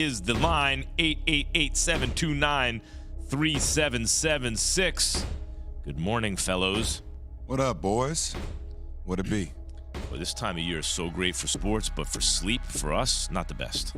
is the line, 888-729-3776. Good morning, fellows. What up, boys? What it be? Well, this time of year is so great for sports, but for sleep, for us, not the best.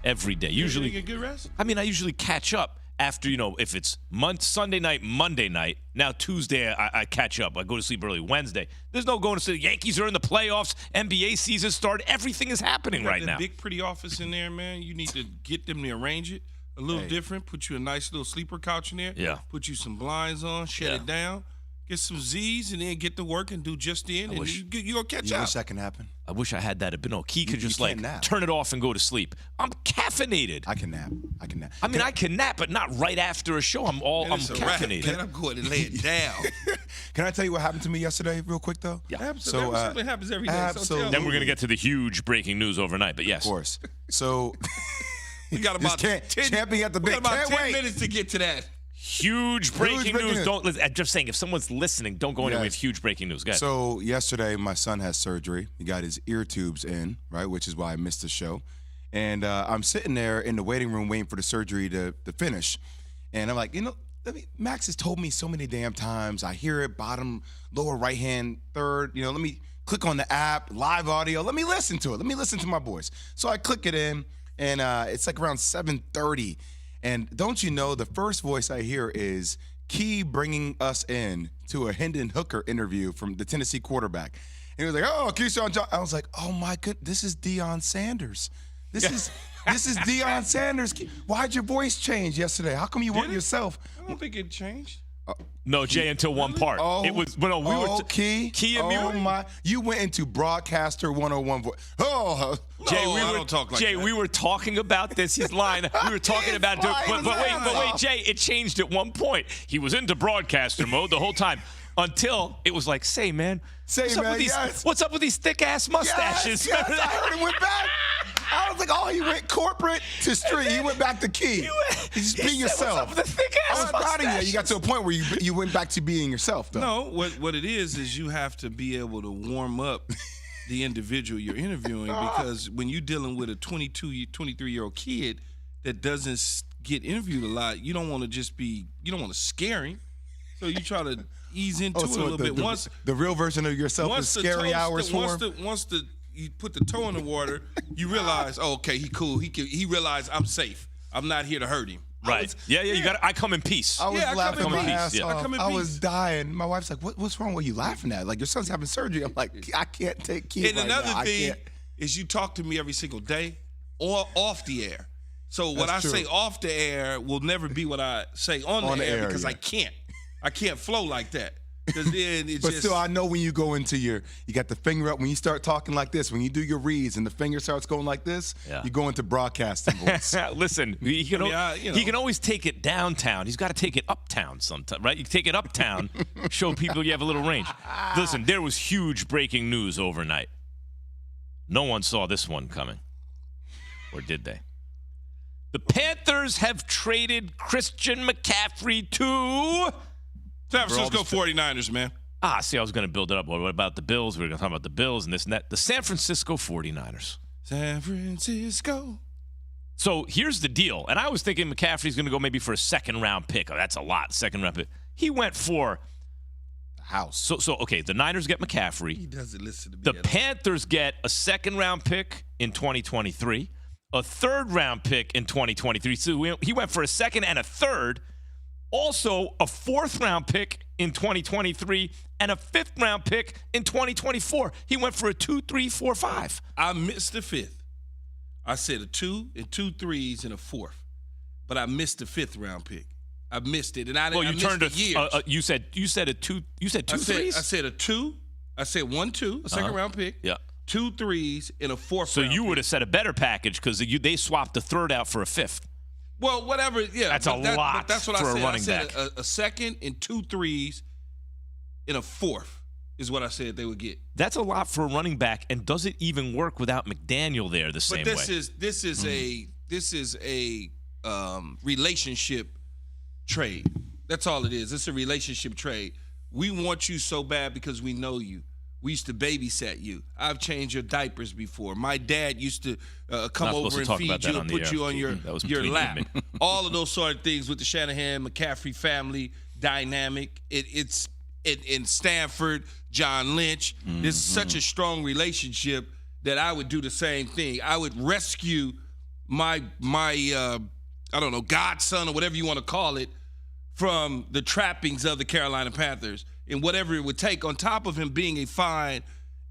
Every day. Usually, you get good rest? I mean, I usually catch up after, if it's Sunday night, Monday night. Now Tuesday, I catch up. I go to sleep early. Wednesday, there's no going to sleep. Yankees are in the playoffs. NBA season started. Everything is happening right now. Big, pretty office in there, man. You need to get them to arrange it a little different. Put you a nice little sleeper couch in there. Yeah. Put you some blinds on. Shut it down. Get some Z's and then get to work and do just in, and you're going to catch up. You wish that can happen? I wish I had that. But no, Key could just nap. turn it off and go to sleep. I'm caffeinated. I can nap. I mean, I can nap, but not right after a show. I'm caffeinated. Man, I'm going to lay it down. Can I tell you what happened to me yesterday real quick, though? Yeah. Absolutely. Something happens every day. Absolutely. Then we're going to get to the huge breaking news overnight, but yes. Of course. So we got about 10 minutes to get to that. Huge breaking news. I'm just saying, if someone's listening, don't go anywhere with huge breaking news. Go ahead. So yesterday, my son has surgery. He got his ear tubes in, right, which is why I missed the show. And I'm sitting there in the waiting room waiting for the surgery to finish. And I'm like, Max has told me so many damn times. I hear it, bottom, lower right-hand, third. Let me click on the app, live audio. Let me listen to it. Let me listen to my voice. So I click it in, and it's like around 7:30. And don't you know, the first voice I hear is Key bringing us in to a Hendon Hooker interview from the Tennessee quarterback. And he was like, oh, Keyshawn Johnson. I was like, oh, my goodness, this is Deion Sanders. This is Deion Sanders. Why'd your voice change yesterday? How come you weren't yourself? I don't think it changed. No, Jay, until one part. Oh, it was, but no, we were Key and me. You went into broadcaster 101 voice. Jay, I don't talk like that. we were talking about this. He's lying. We were talking about it. But wait, Jay, it changed at one point. He was into broadcaster mode the whole time until it was like, what's up with these thick-ass mustaches? Yes, I heard him went back. I was like, he went corporate to street. He went back to Key. Just be yourself. What's up with the thick-ass I was proud of you. You got to a point where you went back to being yourself, though. No, what it is you have to be able to warm up the individual you're interviewing, because when you're dealing with a 22, 23-year-old kid that doesn't get interviewed a lot, you don't want to scare him. So you try to ease into it a little bit. The real version of yourself is scary hours for him. Once you put the toe in the water, you realize, okay, he cool. He realized I'm safe. I'm not here to hurt him. Right. You got. I come in peace. I was laughing my ass off. I was dying. My wife's like, "What's wrong? What are you laughing at? Like, your son's having surgery." I'm like, "I can't take Key right now." And another thing is, you talk to me every single day or off the air. So what I say off the air will never be what I say on the air because I can't flow like that. Because then still, I know when you go into you got the finger up, when you start talking like this, when you do your reads and the finger starts going like this, you go into broadcasting voice. Listen, he can always take it downtown. He's got to take it uptown sometime, right? You take it uptown, show people you have a little range. Listen, there was huge breaking news overnight. No one saw this one coming. Or did they? The Panthers have traded Christian McCaffrey to San Francisco 49ers, man. See, I was going to build it up. What about the Bills? We were going to talk about the Bills and this and that. The San Francisco 49ers. San Francisco. So here's the deal. And I was thinking McCaffrey's going to go maybe for a second-round pick. Oh, that's a lot, second-round pick. He went for the house. So okay, the Niners get McCaffrey. He doesn't listen to me. The Panthers get a second-round pick in 2023, a third-round pick in 2023. So he went for a second and a third. Also, a fourth-round pick in 2023 and a fifth-round pick in 2024. He went for a 2, 3, 4, 5. I missed the fifth. I said a 2 and 2 threes and a fourth, but I missed the fifth-round pick. I missed it, and I missed the years. You said a 2. You said 2 threes. I said a 2. I said 1, 2, a second-round pick. Yeah. 2 threes and a fourth. So you would have said a better package because they swapped the third out for a fifth. Well, whatever, yeah. That's a lot but that's what for I said. a running back. A second and 2 threes and a fourth is what I said they would get. That's a lot for a running back, and does it even work without McDaniel there the same way? But this is a relationship trade. That's all it is. It's a relationship trade. We want you so bad because we know you. We used to babysit you. I've changed your diapers before. My dad used to come over and feed you and put you on your lap. All of those sort of things with the Shanahan McCaffrey family dynamic. It's in Stanford, John Lynch. There's such a strong relationship that I would do the same thing. I would rescue my I don't know, godson or whatever you want to call it from the trappings of the Carolina Panthers and whatever it would take, on top of him being a fine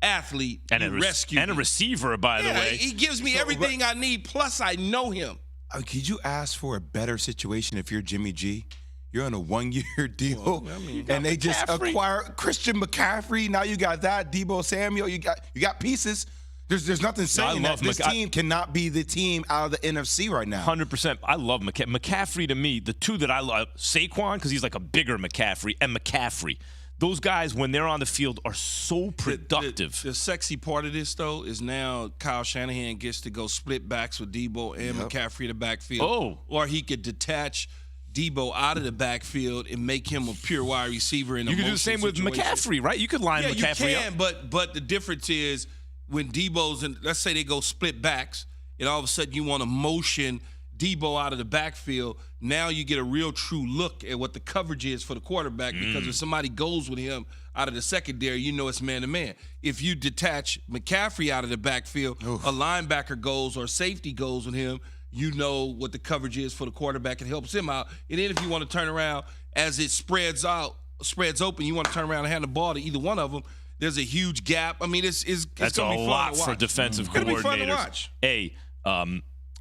athlete and a receiver, by the way. He gives me everything I need, plus I know him. Could you ask for a better situation if you're Jimmy G? You're on a 1-year deal, and they just acquire Christian McCaffrey. Now you got that, Deebo Samuel. You got pieces. There's nothing saying that this team cannot be the team out of the NFC right now. 100%. I love McCaffrey. McCaffrey, to me, the two that I love, Saquon, because he's like a bigger McCaffrey, and McCaffrey. Those guys, when they're on the field, are so productive. The sexy part of this, though, is now Kyle Shanahan gets to go split backs with Deebo and McCaffrey in the backfield. Oh. Or he could detach Deebo out of the backfield and make him a pure wide receiver in a motion situation. You could do the same with McCaffrey, right? You could line McCaffrey up. Yeah, you can, but the difference is when Deebo's in, let's say they go split backs, and all of a sudden you want to motion Deebo out of the backfield. Now you get a real true look at what the coverage is for the quarterback, because if somebody goes with him out of the secondary, you know it's man-to-man. If you detach McCaffrey out of the backfield, a linebacker goes or safety goes with him, you know what the coverage is for the quarterback. It helps him out. And then if you want to turn around as it spreads open, you want to turn around and hand the ball to either one of them, there's a huge gap. I mean, it's that's going to be fun to watch. That's a lot for defensive coordinators. It's going to be fun to watch. Hey,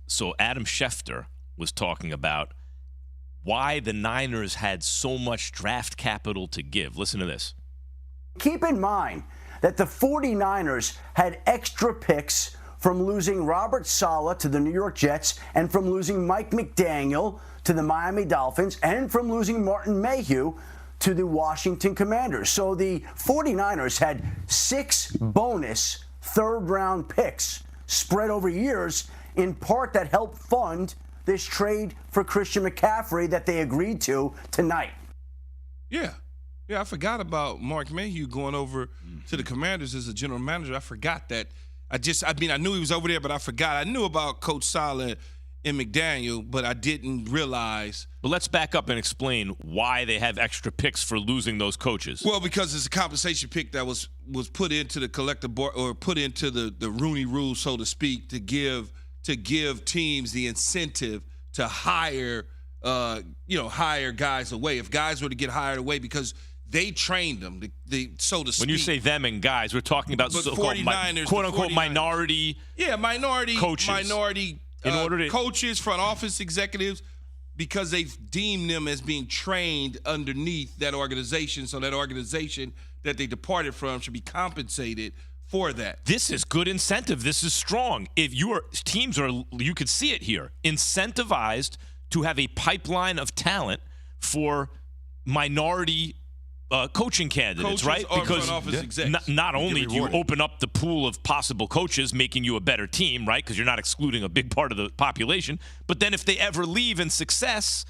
so Adam Schefter was talking about why the Niners had so much draft capital to give. Listen to this. Keep in mind that the 49ers had extra picks from losing Robert Saleh to the New York Jets, and from losing Mike McDaniel to the Miami Dolphins, and from losing Martin Mayhew to the Washington Commanders. So the 49ers had 6 bonus third-round picks spread over years, in part that helped fund this trade for Christian McCaffrey that they agreed to tonight. Yeah, I forgot about Mark Mayhew going over to the Commanders as a general manager. I forgot that. I knew he was over there, but I forgot. I knew about Coach Saleh and McDaniel, but I didn't realize. But let's back up and explain why they have extra picks for losing those coaches. Well, because it's a compensation pick that was put into the collective board, or put into the Rooney Rule, so to speak, to give teams the incentive to hire guys away. If guys were to get hired away because they trained them, so to speak. When you say them and guys, we're talking about so-called quote-unquote minority coaches. Coaches, front office executives, because they've deemed them as being trained underneath that organization, so that organization that they departed from should be compensated for that. This is good incentive. This is strong. If teams are, you could see it here, incentivized to have a pipeline of talent for minority coaching candidates, right? Because not only do you open up the pool of possible coaches, making you a better team, right? Because you're not excluding a big part of the population, but then if they ever leave in success,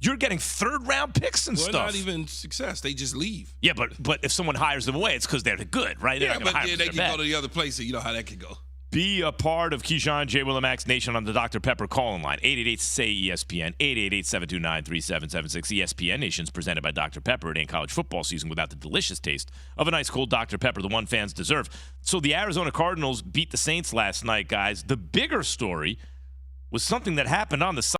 you're getting third-round picks and stuff. Not even success; they just leave. Yeah, but if someone hires them away, it's because they're good, right? Yeah, but they can go to the other place, and you know how that can go. Be a part of Keyshawn, J. Will, and Max Nation on the Dr. Pepper call-in line. 888-SAY-ESPN, 888-729-3776. ESPN Nation's presented by Dr. Pepper. It ain't college football season without the delicious taste of a nice cold Dr. Pepper, the one fans deserve. So the Arizona Cardinals beat the Saints last night, guys. The bigger story was something that happened on the side.